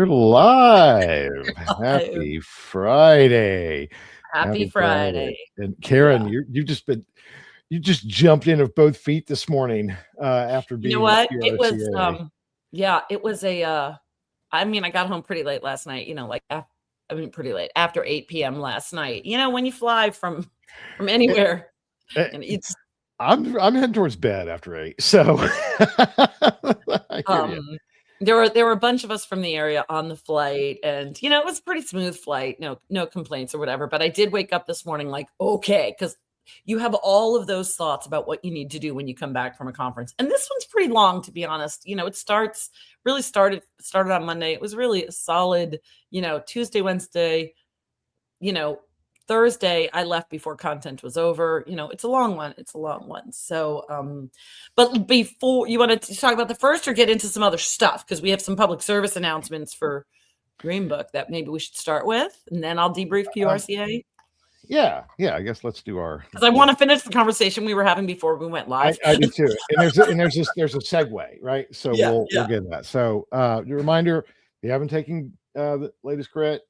We're live. Happy Friday. Happy Happy Friday. Friday. And Karen, Yeah. you just jumped in with both feet this morning after You know being at what? It was, QRCA. it was I got home pretty late last night, pretty late, after 8 p.m. last night. When you fly from anywhere, Eh, and it's, I'm heading towards bed after 8. So I hear you. um, there were a bunch of us from the area on the flight, and, it was a pretty smooth flight, no complaints or whatever. But I did wake up this morning like, okay, because you have all of those thoughts about what you need to do when you come back from a conference. And this one's pretty long, to be honest. It started on Monday. It was really a solid, Tuesday, Wednesday, Thursday, I left before content was over. It's a long one. So, but before, you want to talk about the first or get into some other stuff? Because we have some public service announcements for Green Book that maybe we should start with, and then I'll debrief QRCA. Yeah. I guess let's do our. Because I want to finish the conversation we were having before we went live. I do too. And there's a segue, right? So we'll get into that. So the reminder: if you haven't taken the latest grit,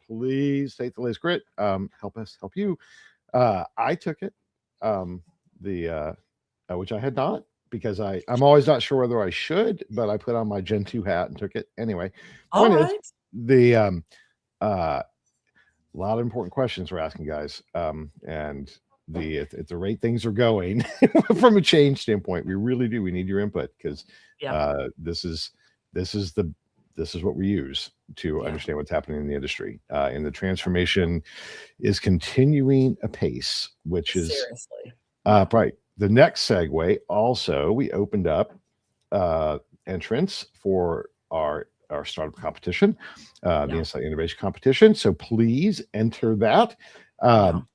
please take the latest grit. Help us help you. I took it, which I had not, because I'm always not sure whether I should, but I put on my Gen 2 hat and took it anyway. All right. A lot of important questions we're asking, guys, and at the rate things are going from a change standpoint, we really do. We need your input, because this is what we use to understand what's happening in the industry. And the transformation is continuing apace, which is seriously right. The next segue. Also, we opened up entrance for our startup competition, the Insight Innovation Competition. So please enter that.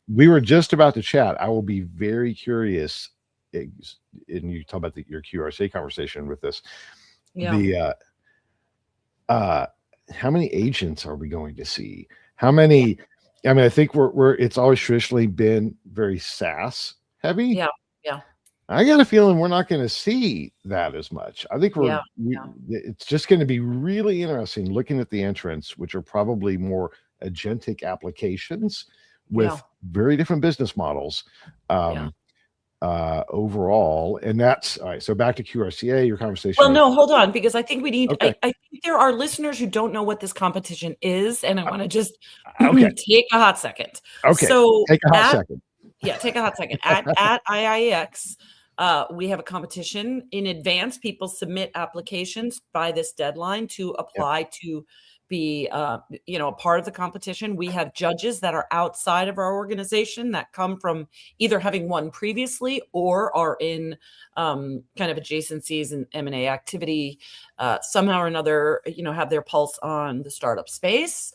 We were just about to chat. I will be very curious. And you talk about your QRCA conversation with this. How many agents are we going to see? How many? I mean, I think it's always traditionally been very SaaS heavy. Yeah. I got a feeling we're not going to see that as much. I think it's just going to be really interesting looking at the entrants, which are probably more agentic applications with very different business models overall. And that's all right. So back to QRCA, your conversation. Well, no, hold on, because I think we need, I think there are listeners who don't know what this competition is, and I want to just take a hot second. Okay. So take a hot second. Yeah, take a hot second. At IIEX, we have a competition in advance. People submit applications by this deadline to apply to be, a part of the competition. We have judges that are outside of our organization that come from either having won previously or are in kind of adjacencies and M&A activity, somehow or another, have their pulse on the startup space.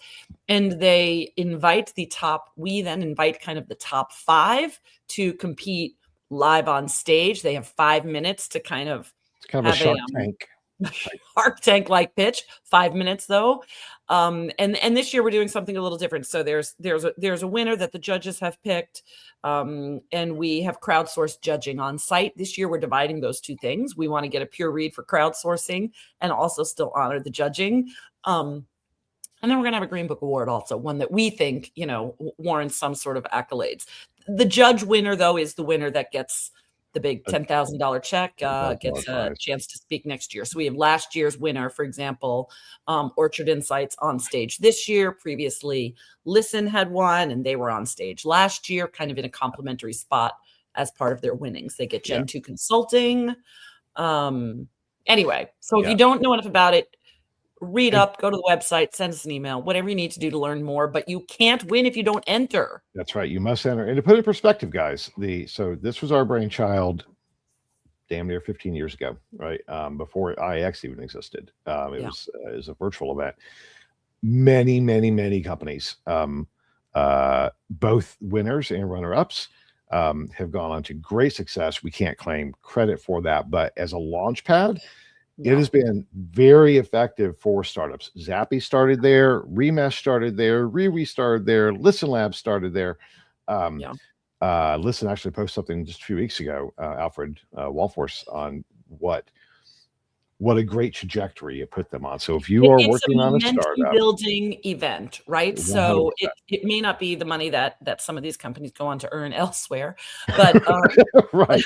And they invite we then invite kind of the top 5 to compete live on stage. They have 5 minets to kind of have a Shark Tank. Shark Tank like pitch, 5 minutes though. And this year we're doing something a little different. So there's a winner that the judges have picked. And we have crowdsourced judging on site. This year we're dividing those two things. We want to get a pure read for crowdsourcing and also still honor the judging. And then we're going to have a Green Book Award also, one that we think, warrants some sort of accolades. The judge winner, though, is the winner that gets the big $10,000 check, gets a chance to speak next year. So we have last year's winner, for example, Orchard Insights on stage this year. Previously, Listen had won, and they were on stage last year, kind of in a complimentary spot as part of their winnings. They get Gen 2 consulting. Anyway, so if you don't know enough about it, read up, go to the website, send us an email, whatever you need to do to learn more, but you can't win if you don't enter. That's right. You must enter. And to put it in perspective, guys, so this was our brainchild damn near 15 years ago, right? Before IX even existed. It was a virtual event. Many companies, both winners and runner-ups, have gone on to great success. We can't claim credit for that, but as a launch pad, it has been very effective for startups. Zappy started there, Remesh started there, Rewe started there, Listen Labs started there. Listen actually posted something just a few weeks ago, Alfred Walforce, on what what a great trajectory you put them on. So if you are It's a working on a momentum startup, building event, right? So 100%. it may not be the money that some of these companies go on to earn elsewhere, but Right.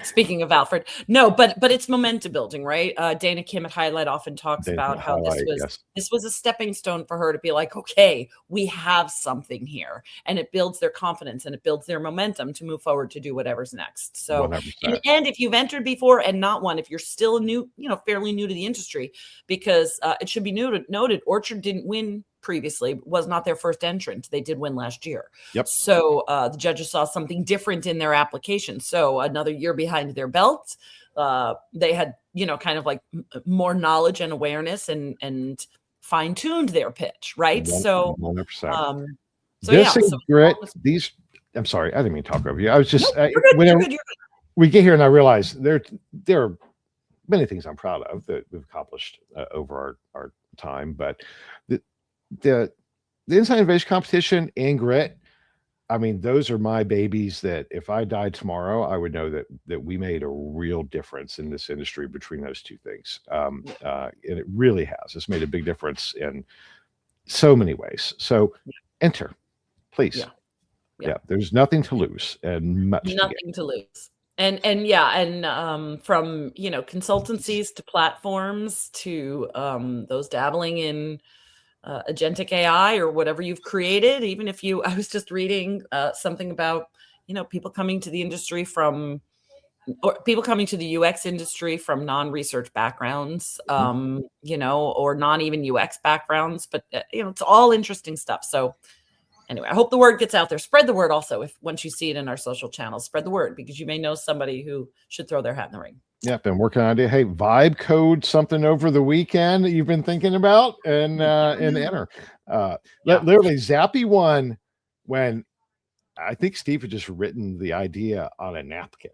speaking of Alfred, no, but it's momentum building, right? Dana Kim at Highlight often talks They about how highlight, yes. this was a stepping stone for her to be like, okay, we have something here, and it builds their confidence and it builds their momentum to move forward to do whatever's next. So, 100%. and if you've entered before and not won, if you're still new, fairly new to the industry, because it should be noted, Orchard didn't win previously, was not their first entrant. They did win last year. Yep. So the judges saw something different in their application. So another year behind their belt, they had, kind of like more knowledge and awareness and fine-tuned their pitch, right? So 100%. so This yeah. is So great. These, I'm sorry, I didn't mean to talk over you. I was just, you're good, whenever you're good. we get here and I realize there are many things I'm proud of that we've accomplished over our time, but the inside innovation competition and grit, I mean, those are my babies that if I died tomorrow, I would know that we made a real difference in this industry between those two things. And it really has. It's made a big difference in so many ways. So enter, please. Yeah. There's nothing to lose and much nothing to lose. And from consultancies to platforms to those dabbling in agentic AI or whatever you've created. Even if I was just reading something about people coming to the industry or people coming to the UX industry from non-research backgrounds, or non even UX backgrounds, but it's all interesting stuff. So anyway, I hope the word gets out there. Spread the word also. If once you see it in our social channels, spread the word, because you may know somebody who should throw their hat in the ring. Yeah, been working on it. Hey, vibe code something over the weekend that you've been thinking about and enter. Literally Zappy won when I think Steve had just written the idea on a napkin.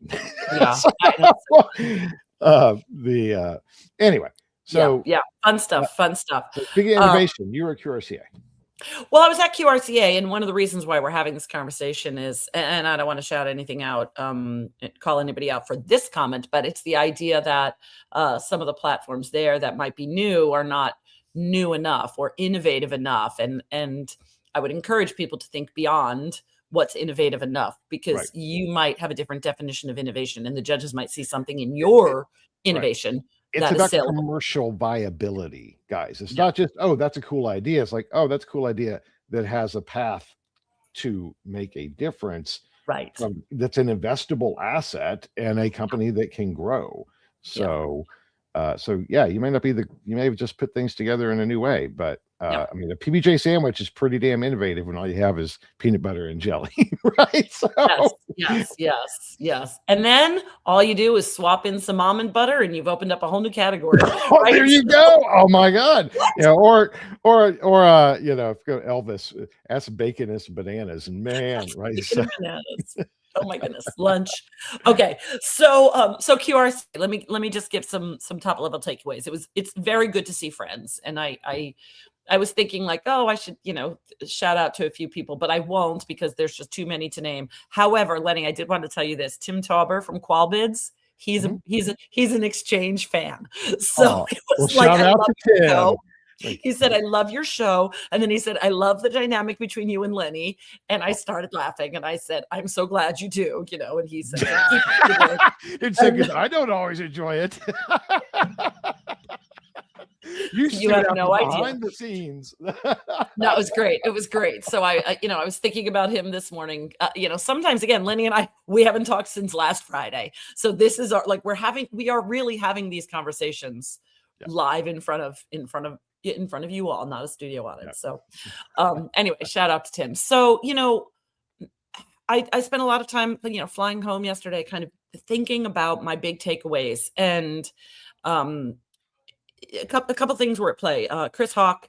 Yeah. Anyway, so yeah, fun stuff. So speaking of innovation, you were at QRCA. Well, I was at QRCA, and one of the reasons why we're having this conversation is, and I don't want to shout anything out, call anybody out for this comment, but it's the idea that some of the platforms there that might be new are not new enough or innovative enough. And I would encourage people to think beyond what's innovative enough, because you might have a different definition of innovation, and the judges might see something in your innovation. It's about commercial viability, guys. It's not just, oh, that's a cool idea. It's like, oh, that's a cool idea that has a path to make a difference. Right. That's an investable asset and a company that can grow. So, you may not be you may have just put things together in a new way, but I mean, a PBJ sandwich is pretty damn innovative when all you have is peanut butter and jelly, right? So, yes. And then all you do is swap in some almond butter, and you've opened up a whole new category. Right? There you go. Oh my God. Or Elvis, that's bacon and some bananas, and man, right? Bananas. Oh my goodness, lunch. Okay, so QRC. Let me just give some top level takeaways. It's very good to see friends, and I was thinking like, oh, I should shout out to a few people, but I won't, because there's just too many to name. However, Lenny, I did want to tell you this: Tim Tauber from QualBids. He's an Exchange fan, so it was like, shout out to Tim. He said, I love your show. And then he said, I love the dynamic between you and Lenny. And I started laughing, and I said, I'm so glad you do, and he said, it's because I don't always enjoy it. You have no idea. Behind the scenes. No, it was great. It was great. So I was thinking about him this morning. Sometimes, again, Lenny and I, we haven't talked since last Friday. So this is we are really having these conversations live in front of you all, not a studio on it. So anyway, shout out to Tim. So, I spent a lot of time, flying home yesterday, kind of thinking about my big takeaways, and a couple things were at play. Chris Hawk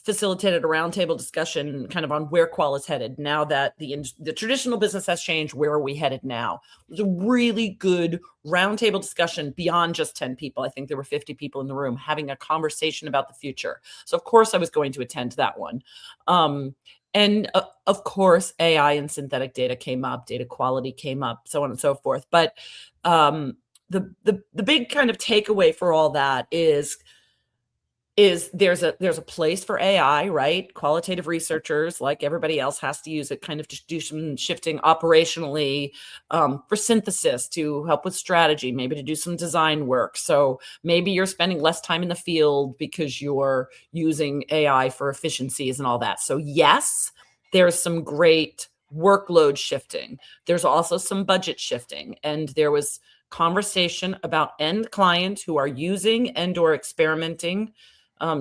facilitated a roundtable discussion kind of on where Qual is headed now that the traditional business has changed. Where are we headed now? It was a really good roundtable discussion beyond just 10 people. I think there were 50 people in the room having a conversation about the future. So of course I was going to attend that one. And of course, AI and synthetic data came up, data quality came up, so on and so forth. But the big kind of takeaway for all that is there's a place for AI, right? Qualitative researchers, like everybody else, has to use it kind of to do some shifting operationally, for synthesis, to help with strategy, maybe to do some design work. So maybe you're spending less time in the field because you're using AI for efficiencies and all that. So yes, there's some great workload shifting. There's also some budget shifting, and there was conversation about end clients who are using and or experimenting,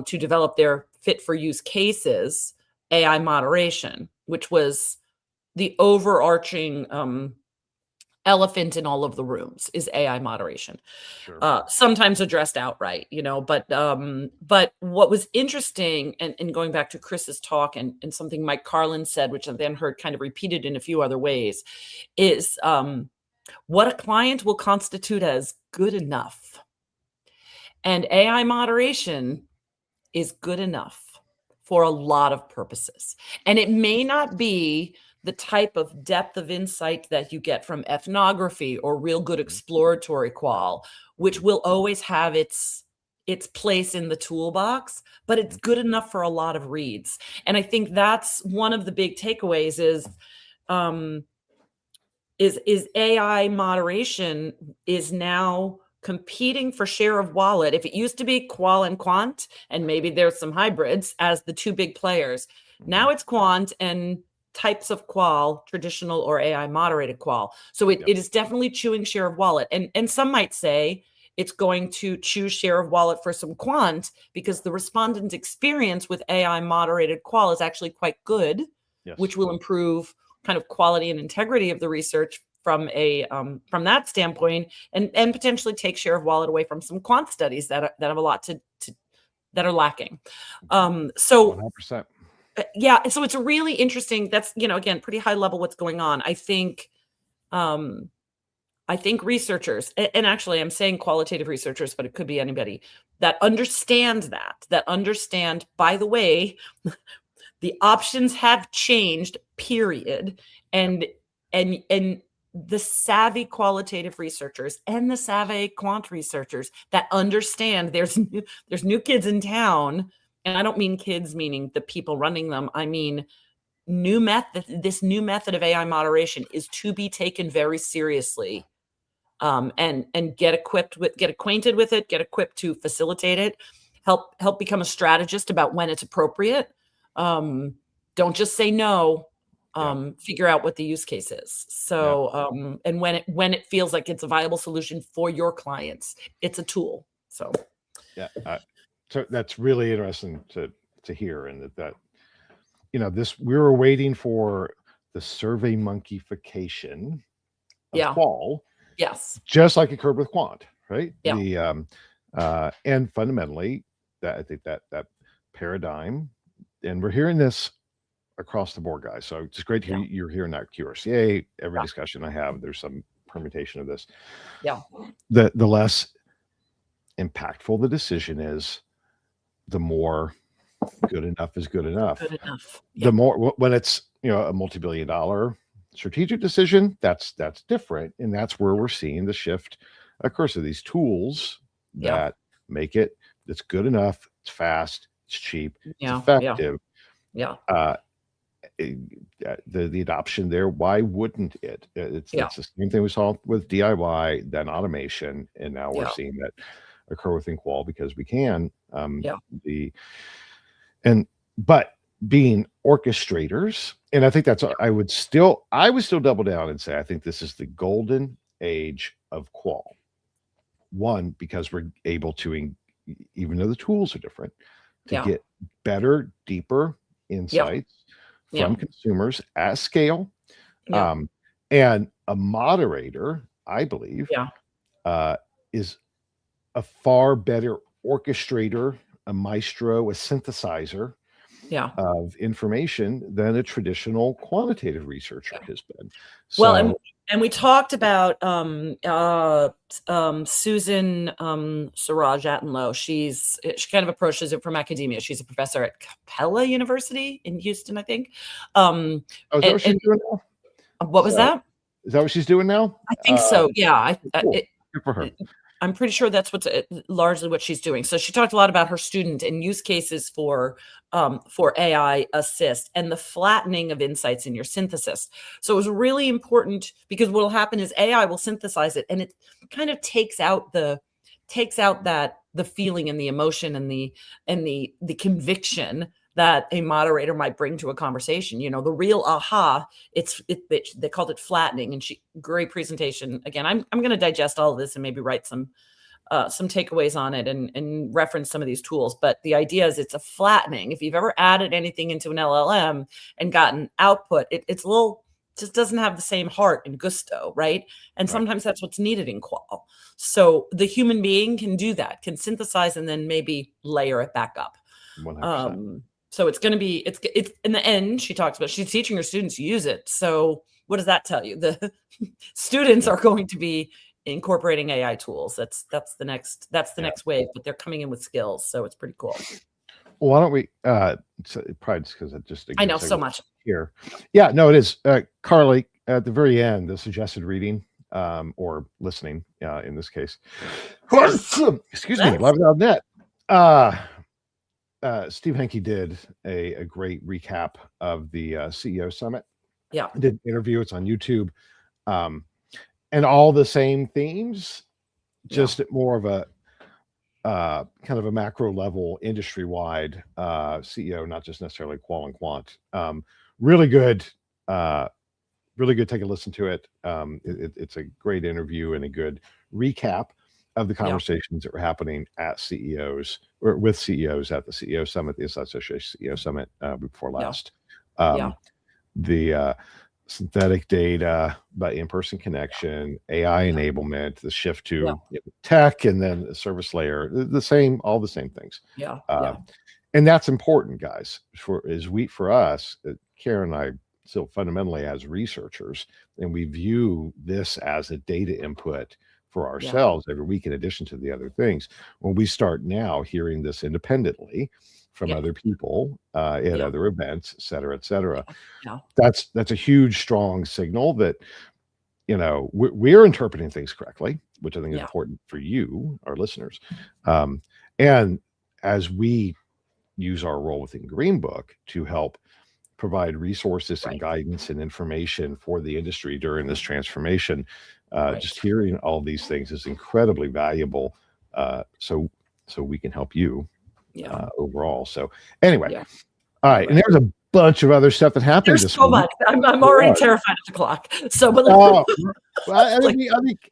to develop their fit for use cases, AI moderation, which was the overarching, elephant in all of the rooms, is AI moderation. Sure. Sometimes addressed outright, but what was interesting, and going back to Chris's talk, and something Mike Carlin said, which I then heard kind of repeated in a few other ways, is what a client will constitute as good enough. And AI moderation is good enough for a lot of purposes. And it may not be the type of depth of insight that you get from ethnography or real good exploratory qual, which will always have its place in the toolbox, but it's good enough for a lot of reads. And I think that's one of the big takeaways is AI moderation is now competing for share of wallet. If it used to be qual and quant, and maybe there's some hybrids as the two big players, now it's quant and types of qual, traditional or AI moderated qual. So it is definitely chewing share of wallet. And some might say it's going to choose share of wallet for some quant because the respondent experience with AI moderated qual is actually quite good, which will improve kind of quality and integrity of the research from that standpoint, and potentially take share of wallet away from some quant studies that have a lot that are lacking. So 100%. Yeah, so it's a really interesting. That's, again, pretty high level what's going on. I think researchers, and actually I'm saying qualitative researchers, but it could be anybody that understand, by the way, the options have changed, period. And the savvy qualitative researchers and the savvy quant researchers that understand there's new kids in town. And I don't mean kids meaning the people running them. I mean, this new method of AI moderation is to be taken very seriously. And get acquainted with it, get equipped to facilitate it, help become a strategist about when it's appropriate. Don't just say no. Figure out what the use case is. So, and when it feels like it's a viable solution for your clients, it's a tool. So, so that's really interesting to hear, and that we were waiting for the survey monkeyification of qual. Yes. Just like occurred with quant, right? Yeah. And fundamentally, I think that paradigm, and we're hearing this across the board, guys. So it's great to hear you're hearing that QRCA. Every discussion I have, there's some permutation of this. Yeah. The less impactful the decision is, the more good enough is good enough. Good enough. The more, when it's a multi-billion-dollar strategic decision, that's different, and that's where we're seeing the shift occur. So these tools that make it's good enough, it's fast, it's cheap, it's effective. The adoption there, why wouldn't it? It's the same thing we saw with DIY, then automation, and now we're seeing that occur within qual because we can. But being orchestrators, and I think that's I would still double down and say I think this is the golden age of qual. One, because we're able to, even though the tools are different, to get better, deeper insights from consumers at scale. And a moderator, I believe, is a far better orchestrator, a maestro, a synthesizer of information than a traditional quantitative researcher has been. So, well, and we talked about Susan Siraj Attenlow. She kind of approaches it from academia. She's a professor at Capella University in Houston, I think. is that what she's doing now? What was that? Is that what she's doing now? I think so. Yeah. Cool. Good for her. I'm pretty sure that's what's largely what she's doing. So she talked a lot about her student and use cases for AI assist and the flattening of insights in your synthesis. So it was really important because what will happen is AI will synthesize it, and it kind of takes out that the feeling and the emotion and the conviction that a moderator might bring to a conversation. The real aha, they called it flattening. And great presentation. Again, I'm going to digest all of this and maybe write some takeaways on it and reference some of these tools. But the idea is it's a flattening. If you've ever added anything into an LLM and gotten output, it's a little, just doesn't have the same heart and gusto, right? And sometimes that's what's needed in qual. So the human being can do that, can synthesize and then maybe layer it back up. 100%. So it's going to be, it's in the end, she talks about, she's teaching her students to use it. So what does that tell you? The students are going to be incorporating AI tools. That's the next wave, but they're coming in with skills. So it's pretty cool. Well, why don't we, probably just because it just, I know so much here. Yeah, no, it is. Carly, at the very end, the suggested reading, or listening, in this case, excuse me, love.net. Steve Henke did a great recap of the CEO summit. Yeah. Did an interview. It's on YouTube. And all the same themes, just at more of a kind of a macro level, industry wide CEO, not just necessarily qual and quant. Really good. Take a listen to it. It's a great interview and a good recap of the conversations that were happening at CEOs or with CEOs at the CEO Summit, the Inside Association CEO Summit before last. The synthetic data, by in-person connection, AI enablement, the shift to tech, and then the service layer, all the same things. And that's important, guys, for us, Karen and I, still fundamentally as researchers, and we view this as a data input for ourselves every week, in addition to the other things. When we start now hearing this independently from other people at other events, et cetera, that's a huge, strong signal that, we're interpreting things correctly, which I think is important for you, our listeners. And as we use our role within Green Book to help provide resources and guidance and information for the industry during this transformation, just hearing all these things is incredibly valuable. So we can help you overall. So anyway, all right. And there's a bunch of other stuff that happened. There's so much. I'm already terrified of the clock. So, but I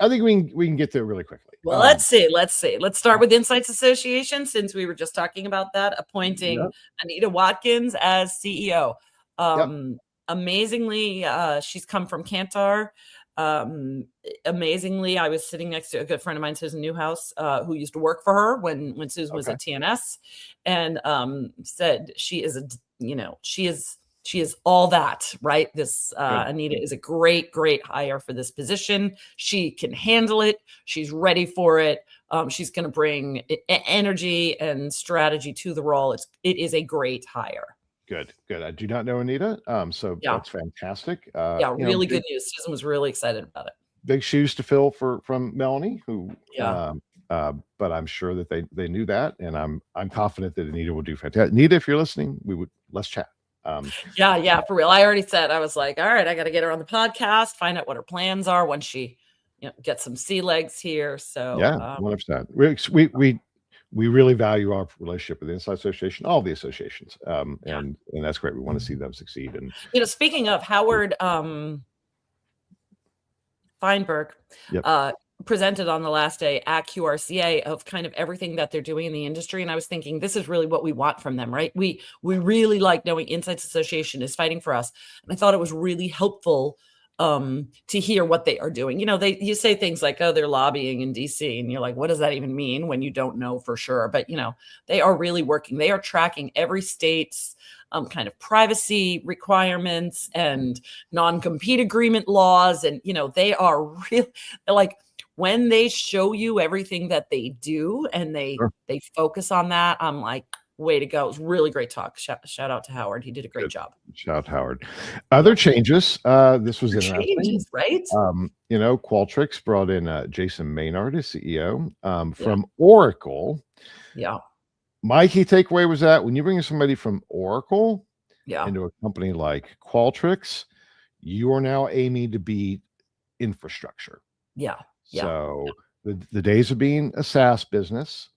think we can get there really quickly. Well, let's see. Let's start with Insights Association, since we were just talking about that, appointing Anita Watkins as CEO. Amazingly, she's come from Kantar. Amazingly, I was sitting next to a good friend of mine, Susan Newhouse, who used to work for her when Susan was at TNS, and said she is all that, right? This Anita is a great hire for this position. She can handle it. She's ready for it. She's going to bring energy and strategy to the role. It is a great hire. Good. I do not know Anita. So that's fantastic. Really good news. Susan was really excited about it. Big shoes to fill from Melanie, who, but I'm sure that they knew that. And I'm confident that Anita will do fantastic. Anita, if you're listening, let's chat. For real. I already said, I was like, all right, I got to get her on the podcast, find out what her plans are when she, gets some sea legs here. So 100%. We really value our relationship with the Inside Association, all the associations, and that's great. We want to see them succeed. And speaking of Howard Feinberg, presented on the last day at QRCA of kind of everything that they're doing in the industry, and I was thinking, this is really what we want from them, right? We really like knowing Insights Association is fighting for us, and I thought it was really helpful to hear what they are doing. You say things like, oh, they're lobbying in DC, and you're like, what does that even mean when you don't know for sure? But they are really working. They are tracking every state's kind of privacy requirements and non-compete agreement laws, and they are really like, when they show you everything that they do and they focus on that, I'm like, way to go. It was really great talk. Shout out to Howard. He did a great Good. job. Shout out Howard. Other changes. This was interesting. Changes, right? Qualtrics brought in Jason Maynard as CEO from Oracle. Yeah. My key takeaway was that when you bring in somebody from Oracle into a company like Qualtrics, you are now aiming to be infrastructure. Yeah. So the days of being a SaaS business,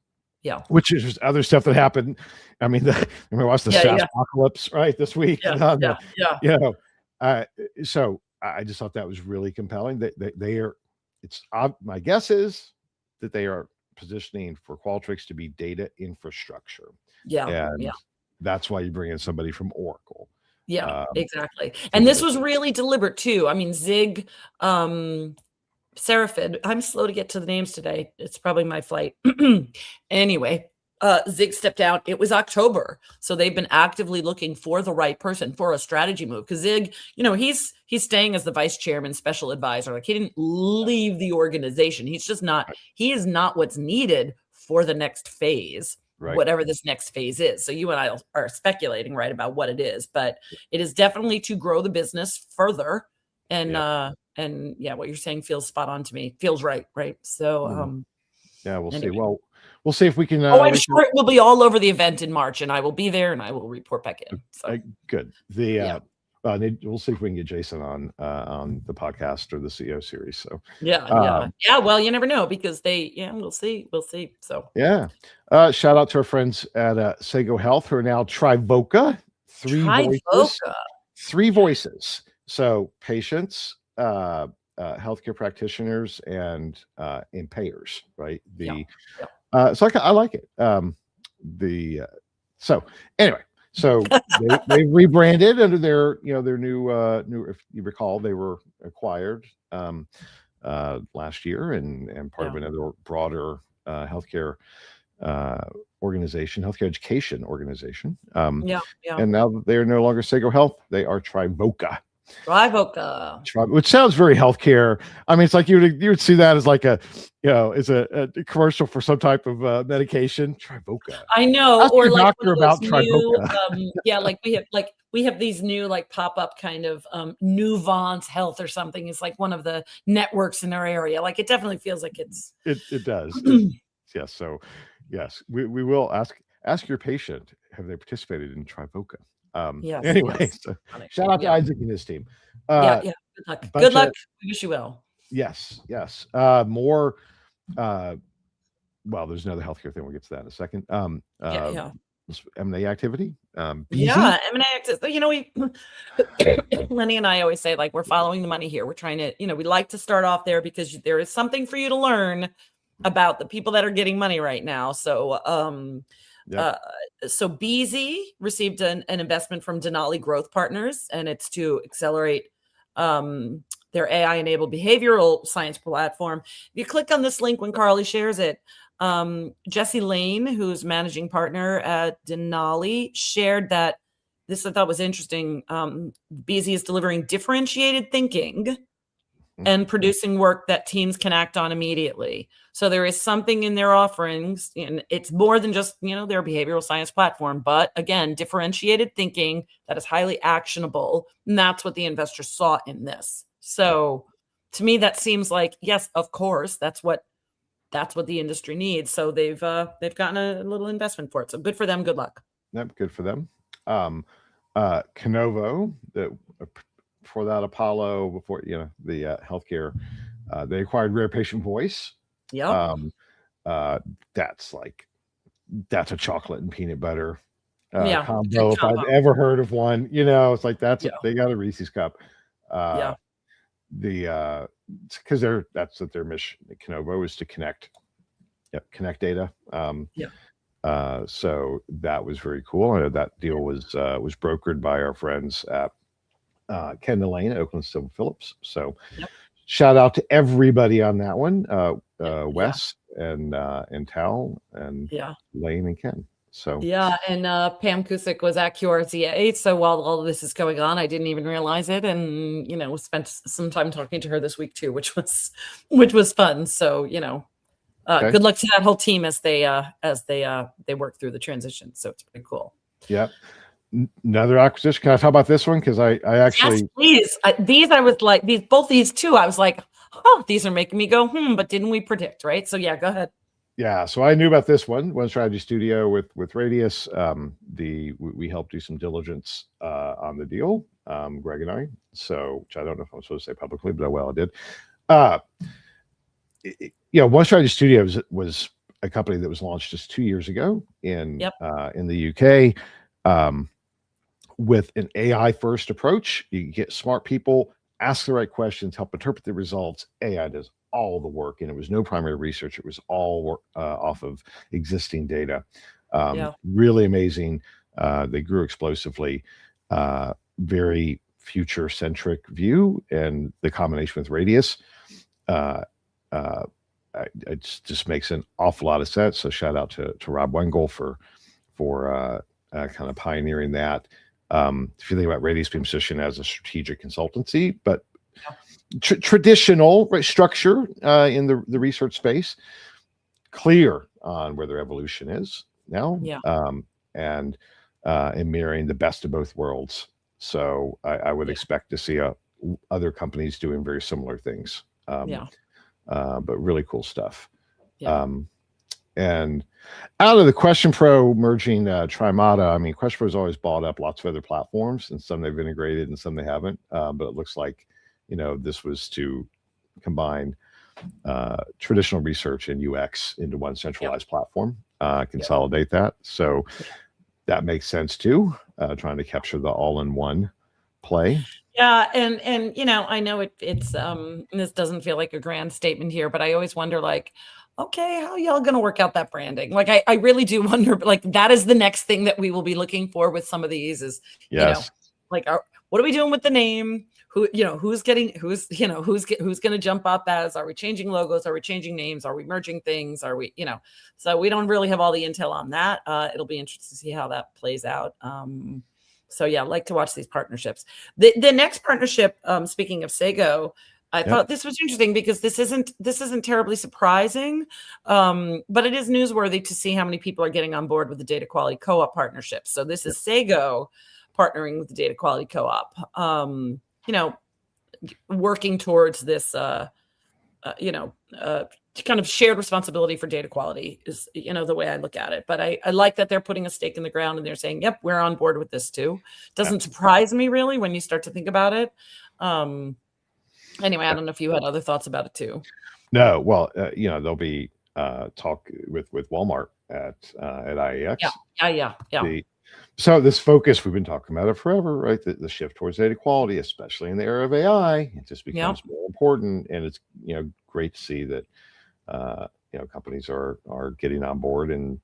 which is just other stuff that happened. I mean, we watched the SaaS apocalypse right this week. So I just thought that was really compelling. That they are. It's my guess is that they are positioning for Qualtrics to be data infrastructure. And that's why you bring in somebody from Oracle. Yeah, exactly. And this was really deliberate too. I mean, Zig, Serafid, I'm slow to get to the names today. It's probably my flight. Anyway, Zig stepped out. It was October. So they've been actively looking for the right person for a strategy move. Because Zig, he's staying as the vice chairman, special advisor. Like, he didn't leave the organization. He's just not, he is not what's needed for the next phase. Right. Whatever this next phase is. So you and I are speculating, right, about what it is, but it is definitely to grow the business further. And what you're saying feels spot on to me. Feels right. So we'll see. Well, we'll see if we can. I'm sure it will be all over the event in March, and I will be there, and I will report back in. So. Good. We'll see if we can get Jason on the podcast or the CEO series. So well, you never know, because we'll see. So shout out to our friends at Sego Health, who are now Trivoca. Three voices. So patients, healthcare practitioners, and payers. Right. So I like it. So anyway. So they rebranded under their new if you recall, they were acquired last year and part of another broader healthcare organization, healthcare education organization. And now they are no longer Sego Health; they are Trivoca. Which sounds very healthcare. I mean, it's like you would see that as like a commercial for some type of medication. Trivoca. I know. Ask your doctor about Trivoca. We have these new pop-up kind of Nuvance Health or something. It's like one of the networks in our area. Like, it definitely feels like it's. It does. Yes. So yes, we will ask your patient, have they participated in Trivoca? So shout out to Isaac and his team. Good luck. Good luck. We wish you well. Yes. More. Well, there's another healthcare thing. We'll get to that in a second. M&A activity. M&A activity. Lenny and I always say, we're following the money here. We're trying to, we like to start off there because there is something for you to learn about the people that are getting money right now. So, so BZ received an investment from Denali Growth Partners, and it's to accelerate their AI-enabled behavioral science platform. If you click on this link when Carly shares it, Jesse Lane, who's managing partner at Denali, shared that this I thought was interesting. BZ is delivering differentiated thinking and producing work that teams can act on immediately. So there is something in their offerings, and it's more than just, their behavioral science platform, but again, differentiated thinking that is highly actionable. And that's what the investors saw in this. So to me, that seems like, yes, of course, that's what the industry needs. So they've gotten a little investment for it. So good for them. Good luck. Yep. Good for them. Canovo, before that, Apollo, before the healthcare, they acquired Rare Patient Voice. That's a chocolate and peanut butter combo. If I've ever heard of one, it's like they got a Reese's cup. Because that's what their mission at Canovo is to connect data. So that was very cool. I know that deal was brokered by our friends at Ken Lane, Oakland Civil Phillips. So shout out to everybody on that one, Wes and Tal and Lane and Ken. So and Pam Cusick was at QRTA. So while all of this is going on, I didn't even realize it, and spent some time talking to her this week too, which was fun. So Okay. Good luck to that whole team as they work through the transition. So it's pretty cool. Yeah. Another acquisition. Can I talk about this one? Because I actually, yes, please. I was like both these two. I was like, oh, these are making me go, but didn't we predict, right? So yeah, go ahead. yeah. So I knew about this one strategy studio with Radius. We helped do some diligence on the deal, Greg and I. So, which I don't know if I'm supposed to say publicly, but I did. One strategy studio was a company that was launched just 2 years ago in the UK. With an AI first approach, you get smart people, ask the right questions, help interpret the results. AI does all the work, and it was no primary research. It was all work off of existing data. Really amazing. They grew explosively, very future centric view, and the combination with Radius, it just makes an awful lot of sense. So shout out to Rob Wengel for kind of pioneering that. If you think about Radius being positioned as a strategic consultancy, but traditional structure in the research space, clear on where their evolution is now, and mirroring the best of both worlds. So I would expect to see other companies doing very similar things. But really cool stuff. And out of the Question Pro merging Trimata, I mean, Question Pro has always bought up lots of other platforms, and some they've integrated and some they haven't. But it looks like, this was to combine traditional research and UX into one centralized platform, consolidate that. So that makes sense too, trying to capture the all-in-one play. Yeah, and I know it's this doesn't feel like a grand statement here, but I always wonder, like, okay, how y'all gonna work out that branding? Like, I really do wonder, like, that is the next thing that we will be looking for with some of these is, like, what are we doing with the name? Who's gonna jump up as? Are we changing logos? Are we changing names? Are we merging things? Are we, so we don't really have all the intel on that. It'll be interesting to see how that plays out. So yeah, I like to watch these partnerships. The next partnership, speaking of Sego, I thought this was interesting because this isn't terribly surprising, but it is newsworthy to see how many people are getting on board with the data quality co-op partnership. So this is Sego partnering with the data quality co-op, working towards this, kind of shared responsibility for data quality is, the way I look at it. But I like that they're putting a stake in the ground and they're saying, yep, we're on board with this too. Doesn't surprise me really when you start to think about it. Anyway, I don't know if you had other thoughts about it too. No, well, there'll be talk with Walmart at IEX. Yeah. So this focus, we've been talking about it forever, right? The shift towards data quality, especially in the era of AI, it just becomes more important. And it's, great to see that, companies are getting on board and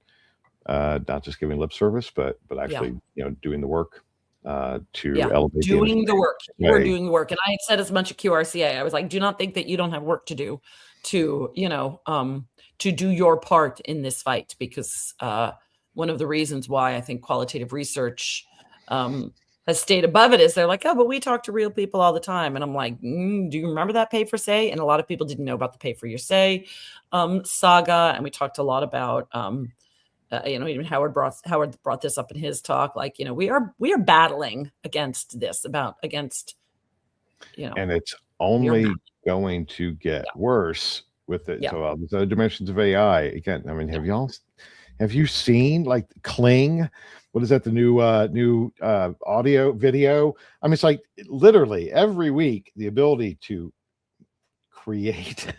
not just giving lip service, but actually, doing the work to elevate doing the work. We're doing the work. And I said as much at QRCA, I was like, do not think that you don't have work to do to do your part in this fight, because one of the reasons why I think qualitative research has stayed above it is they're like, oh, but we talk to real people all the time. And I'm like, do you remember that pay for say? And a lot of people didn't know about the pay for your say saga. And we talked a lot about, even Howard brought this up in his talk. Like, we are battling against this, and it's only going to get worse with it. So there's other dimensions of AI. Again, I mean, have you seen like Kling? What is that? The new audio video? I mean, it's like literally every week the ability to create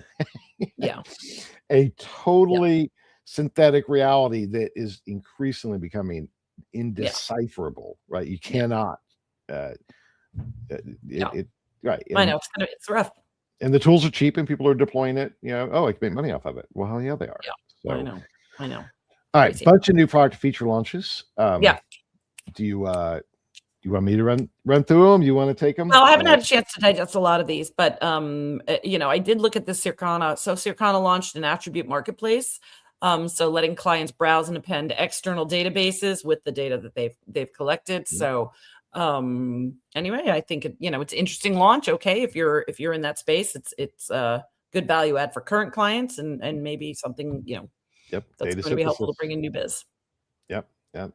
a totally synthetic reality that is increasingly becoming indecipherable, right? You cannot right. I know it's rough. And the tools are cheap and people are deploying it, I can make money off of it. Well, hell yeah, they are. So, I know. All right, bunch of new product feature launches. Do you want me to run through them? You want to take them? Well, I haven't had a chance to digest a lot of these, but I did look at the Circana. So Circana launched an attribute marketplace. So letting clients browse and append external databases with the data that they've collected. So anyway, I think it's an interesting launch. Okay, if you're in that space, it's good value add for current clients and maybe something, Yep. that's Data going to be helpful to synthesis. bring in new biz. Yep. Yep.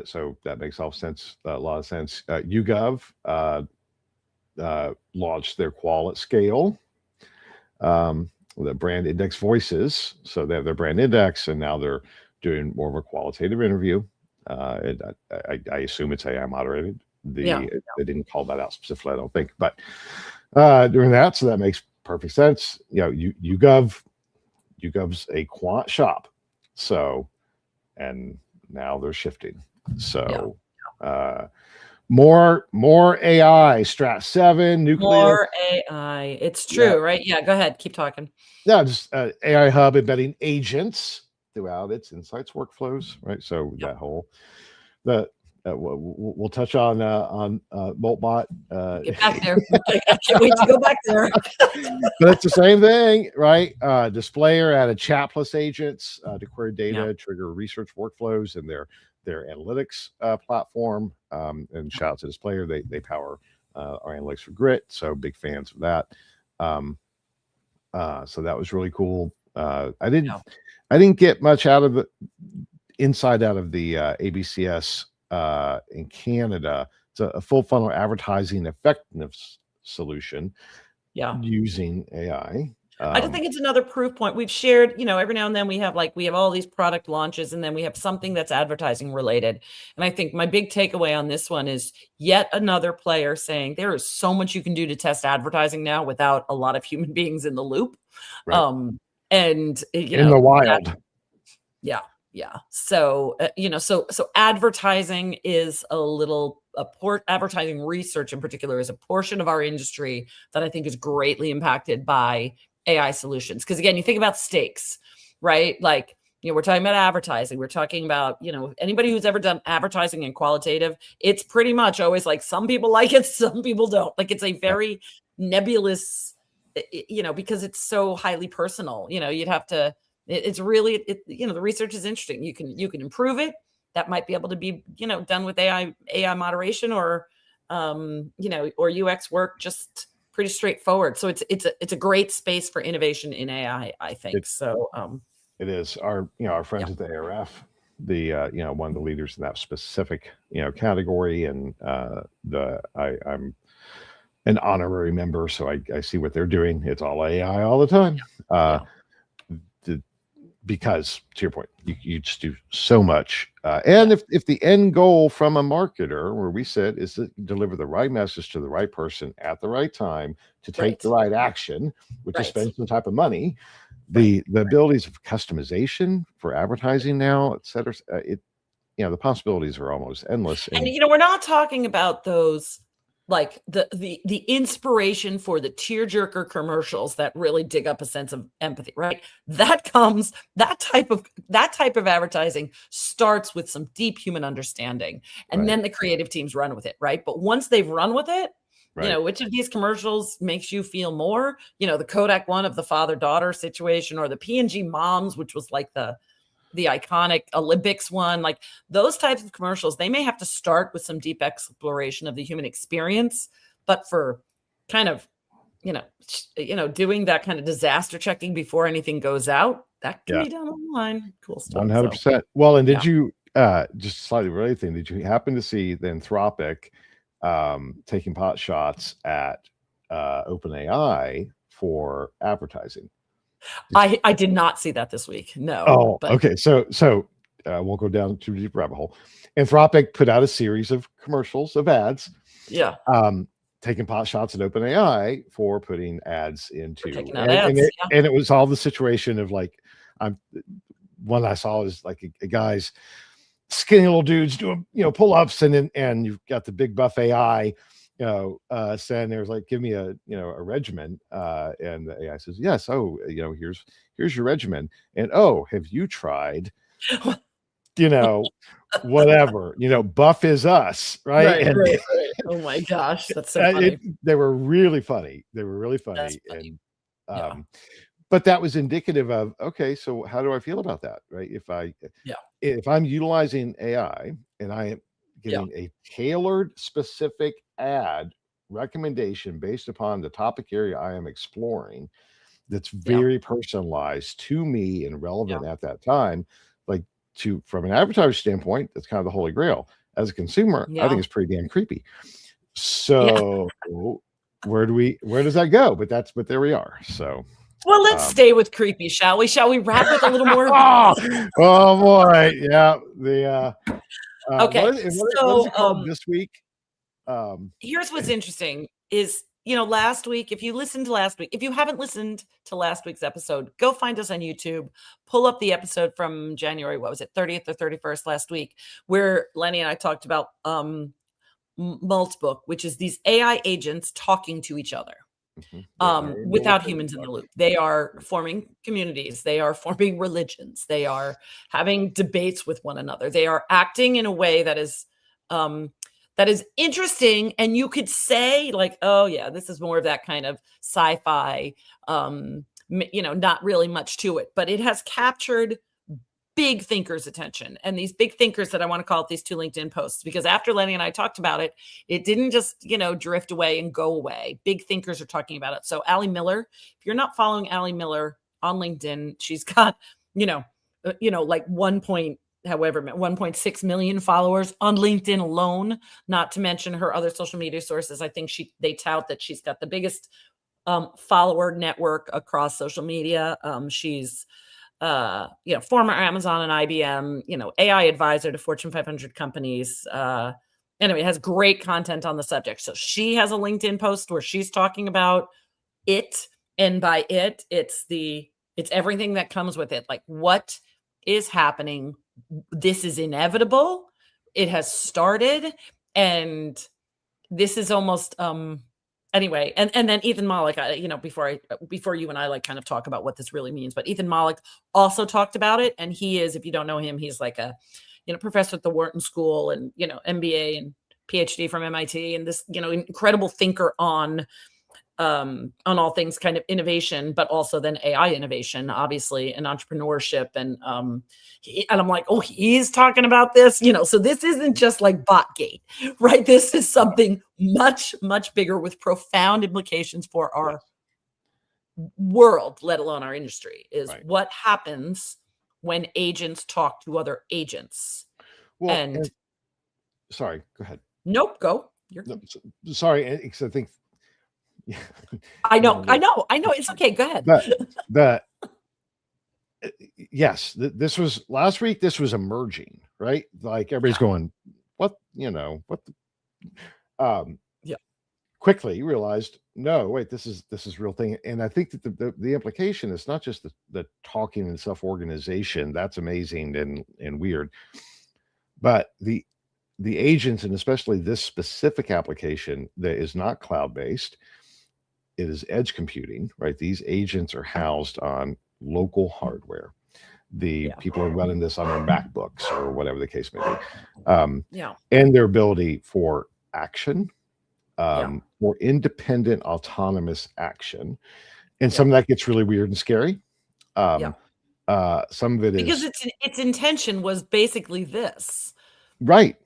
So that makes all sense. A lot of sense. YouGov launched their qual scale, the brand index voices. So they have their brand index, and now they're doing more of a qualitative interview. I assume it's AI moderated. Yeah. They didn't call that out specifically, I don't think, but doing that, so that makes perfect sense. YouGov's a quant shop, so, and now they're shifting. So more AI, Strat 7, Nucleus. More AI. It's true, right? Yeah, go ahead. Keep talking. Yeah, just AI Hub embedding agents throughout its insights workflows, right? So that whole we'll touch on Moltbot. Get back there. I can't wait to go back there. But it's the same thing, right? Displayer added chat plus agents to query data, trigger research workflows in their analytics platform. And shout out to Displayer, they power our analytics for Grit, so big fans of that. So that was really cool. I didn't get much out of the inside out of the ABCS in Canada. It's a full funnel advertising effectiveness solution using AI. I just think it's another proof point. We've shared, every now and then we have all these product launches, and then we have something that's advertising related. And I think my big takeaway on this one is yet another player saying there is so much you can do to test advertising now without a lot of human beings in the loop. Right. And in the wild. Yeah. So, so advertising is advertising research in particular is a portion of our industry that I think is greatly impacted by AI solutions. Because again, you think about stakes, right? Like, we're talking about advertising. We're talking about, anybody who's ever done advertising and qualitative, it's pretty much always like some people like it, some people don't. Like it's a very nebulous, because it's so highly personal, you'd have to, it's really, the research is interesting. You can improve it. That might be able to be, done with AI moderation or, or UX work, just pretty straightforward. So it's a great space for innovation in AI, I think. It is our friends at the ARF, one of the leaders in that specific, category. And I'm an honorary member, so I see what they're doing. It's all AI all the time. Because to your point, you just do so much. And if the end goal from a marketer, where we sit, is to deliver the right message to the right person at the right time to take the right action, which is spend some type of money, the abilities of customization for advertising now, et cetera, the possibilities are almost endless. And we're not talking about those like the inspiration for the tearjerker commercials that really dig up a sense of empathy, right? That type of advertising starts with some deep human understanding, and then the creative teams run with it, right? But once they've run with it, which of these commercials makes you feel more? The Kodak one of the father-daughter situation, or the P&G moms, which was like the iconic Olympics one, like those types of commercials, they may have to start with some deep exploration of the human experience, but for kind of, doing that kind of disaster checking before anything goes out, that can be done online. Cool stuff. 100%. Well, and did you, just slightly related thing, did you happen to see the Anthropic taking pot shots at OpenAI for advertising? I did not see that this week. No. Oh, okay. So we'll go down too deep rabbit hole. Anthropic put out a series of commercials of ads. Taking pot shots at OpenAI for putting ads into, and it was all the situation of like, one I saw is like a guy's skinny little dudes doing, pull-ups, and you've got the big buff AI, saying there's like, give me a regimen, and the AI says, yes. Oh, here's your regimen. And, oh, have you tried, whatever, buff is us. Right. Right. Oh my gosh. That's so funny. They were really funny. And, but that was indicative of, okay, so how do I feel about that? Right. If I'm utilizing AI and I am getting a tailored, specific ad recommendation based upon the topic area I am exploring, that's Yeah. very personalized to me and relevant at that time. Like, from an advertiser standpoint, that's kind of the holy grail. As a consumer, I think Yeah. it's pretty damn creepy. Yeah. So where does that go? But there we are. So Well, let's stay with creepy, shall we? Shall we wrap with a little more? oh boy, yeah. The Okay. what is So it called this week? here's what's interesting is, last week, if you listened to last week, if you haven't listened to last week's episode, go find us on YouTube, pull up the episode from January, what was it, 30th or 31st last week, where Lenny and I talked about Malt's book, which is these AI agents talking to each other. Without humans in the loop. They are forming communities. They are forming religions. They are having debates with one another. They are acting in a way that is interesting. And you could say, like, oh yeah, this is more of that kind of sci-fi, not really much to it, but it has captured big thinkers' attention. And these big thinkers that I want to call it, these 2 LinkedIn posts, because after Lenny and I talked about it, it didn't just, drift away and go away. Big thinkers are talking about it. So Allie Miller, if you're not following Allie Miller on LinkedIn, she's got, like 1.6 million followers on LinkedIn alone, not to mention her other social media sources. I think they tout that she's got the biggest follower network across social media. She's former Amazon and IBM, AI advisor to Fortune 500 companies. Anyway, has great content on the subject. So she has a LinkedIn post where she's talking about it. And by it, it's everything that comes with it. Like, what is happening? This is inevitable. It has started. And this is almost, anyway, and then Ethan Malik, before you and I like kind of talk about what this really means, but Ethan Malik also talked about it. And he is, if you don't know him, he's like a, professor at the Wharton School and, MBA and PhD from MIT, and this, incredible thinker on all things kind of innovation, but also then AI innovation, obviously, and entrepreneurship. And I'm like, oh, he's talking about this, so this isn't just like Botgate, right? This is something much, much bigger with profound implications for our world, let alone our industry, is what happens when agents talk to other agents. Well, and sorry, go ahead. Nope, go. Sorry, because I think yeah. I know. It's okay. Go ahead. Yes, this was last week. This was emerging, right? Like everybody's going, what? What? Quickly realized, no, wait, this is real thing. And I think that the implication is not just the talking and self-organization. That's amazing and weird, but the agents, and especially this specific application that is not cloud-based. It is edge computing, right? These agents are housed on local hardware. The people are running this on their MacBooks or whatever the case may be. And their ability for action, for independent, autonomous action. And some of that gets really weird and scary. Some of it because is its intention was basically this. Right.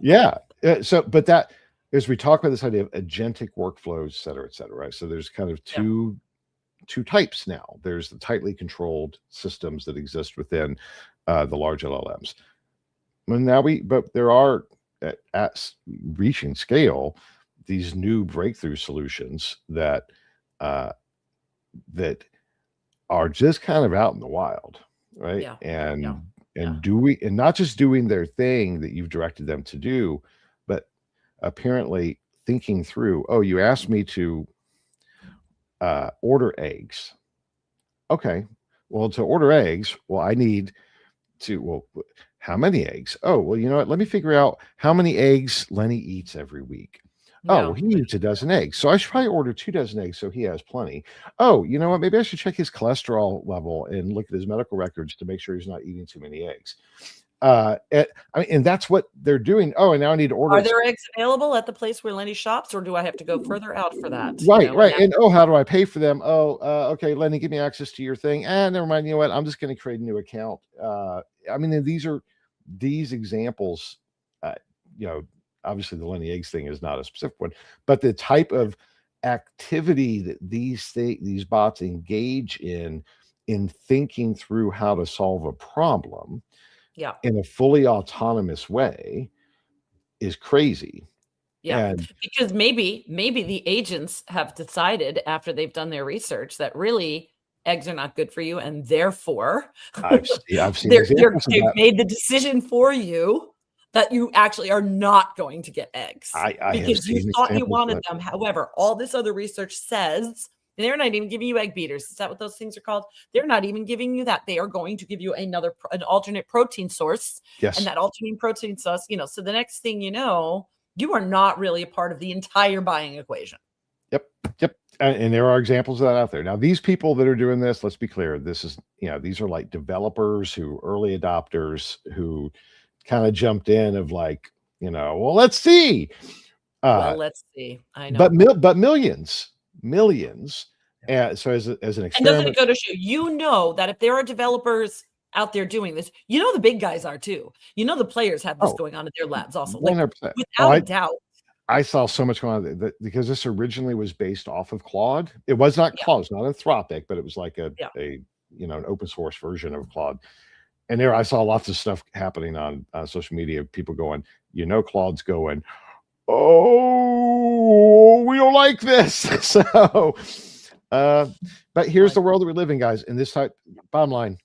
Yeah. So, but that, as we talk about this idea of agentic workflows, et cetera, right? So there's kind of two types now. There's the tightly controlled systems that exist within the large LLMs. But there are at reaching scale these new breakthrough solutions that that are just kind of out in the wild, right? And not just doing their thing that you've directed them to do, but apparently thinking through, oh, you asked me to order eggs. Okay, well, to order eggs, well, I need to, how many eggs? Oh, well, you know what? Let me figure out how many eggs Lenny eats every week. Oh, well, he eats a dozen eggs. So I should probably order 2 dozen eggs so he has plenty. Oh, you know what? Maybe I should check his cholesterol level and look at his medical records to make sure he's not eating too many eggs. And that's what they're doing. Oh, and now I need to order. Are there eggs available at the place where Lenny shops, or do I have to go further out for that? Right. And how do I pay for them? Oh, okay, Lenny, give me access to your thing. And never mind. You know what? I'm just going to create a new account. These examples. Obviously the Lenny eggs thing is not a specific one, but the type of activity that these bots engage in thinking through how to solve a problem Yeah. in a fully autonomous way is crazy. Yeah. And Because maybe the agents have decided after they've done their research that really eggs are not good for you, and therefore I've seen examples of they've that. made the decision for you that you actually are not going to get eggs I have because you seen thought you examples of wanted that. them. However, all this other research says they're not even giving you egg beaters. Is that what those things are called? They're not even giving you that. They are going to give you an alternate protein source, and Yes. that alternate protein source, so the next thing you know, you are not really a part of the entire buying equation. Yep. Yep. And there are examples of that out there. Now, these people that are doing this, let's be clear, this is, these are like developers who early adopters who kind of jumped in of like, well, let's see. Well, let's see. I But know. but millions. So as an And doesn't it experiment, go to show, that if there are developers out there doing this, the big guys are too. The players have this oh, going on at their labs also. Like 100%. without a doubt. I saw so much going on because this originally was based off of Claude. It was not Yeah. Claude, it's not Anthropic, but it was like an open source version of Claude. And there I saw lots of stuff happening on social media, people going, Claude's going, oh, we don't like this. So, but here's the world that we live in, guys. And this type, bottom line,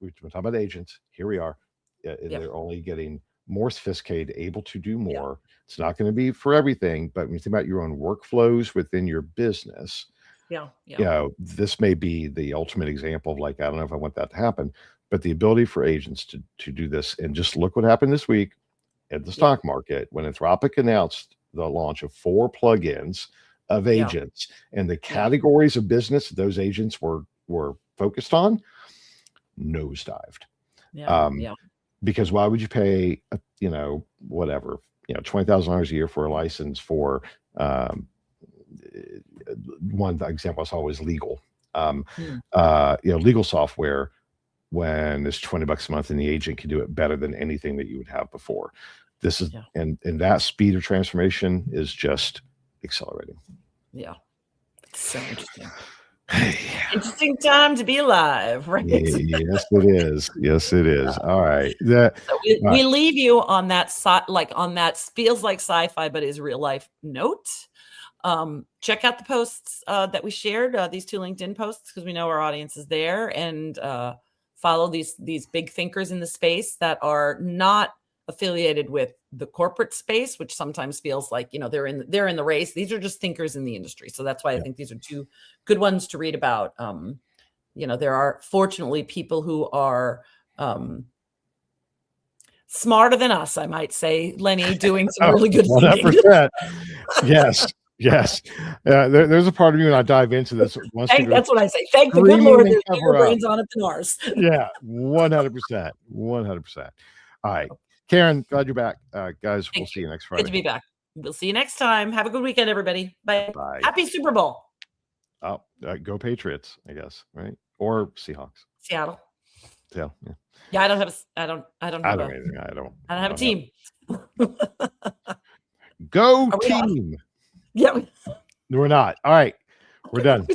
we're talking about agents. Here we are. They're only getting more sophisticated, able to do more. It's not going to be for everything, but when you think about your own workflows within your business, this may be the ultimate example of like, I don't know if I want that to happen, but the ability for agents to do this. And just look what happened this week at the stock market when Anthropic announced the launch of 4 plugins of agents and the categories of business those agents were focused on nosedived. Because why would you pay, whatever, $20,000 a year for a license for one example I saw was legal, legal software when it's $20 a month and the agent can do it better than anything that you would have before. This is, and that speed of transformation is just accelerating. Yeah. It's so interesting. Interesting time to be alive, right? Yes, it is. Yes, it is. All right. So we leave you on that on that feels like sci-fi, but is real life note. Check out the posts that we shared, these 2 LinkedIn posts, because we know our audience is there, and follow these big thinkers in the space that are not affiliated with the corporate space, which sometimes feels like they're in the race. These are just thinkers in the industry, so that's why I think these are 2 good ones to read about. There are fortunately people who are smarter than us, I might say, Lenny, doing some really good 100%. Yes. There's a part of me when I dive into this. That's what I say. Thank the good Lord there's bigger brains on it than ours. Yeah, 100%. 100%. All right. Karen, glad you're back. Guys, we'll see you next Friday. Good to be back. We'll see you next time. Have a good weekend, everybody. Bye. Happy Super Bowl. Oh, go Patriots, I guess, right? Or Seahawks. Seattle. Yeah. Yeah, I don't have a team. Go team. Yeah. We're not. All right. We're done.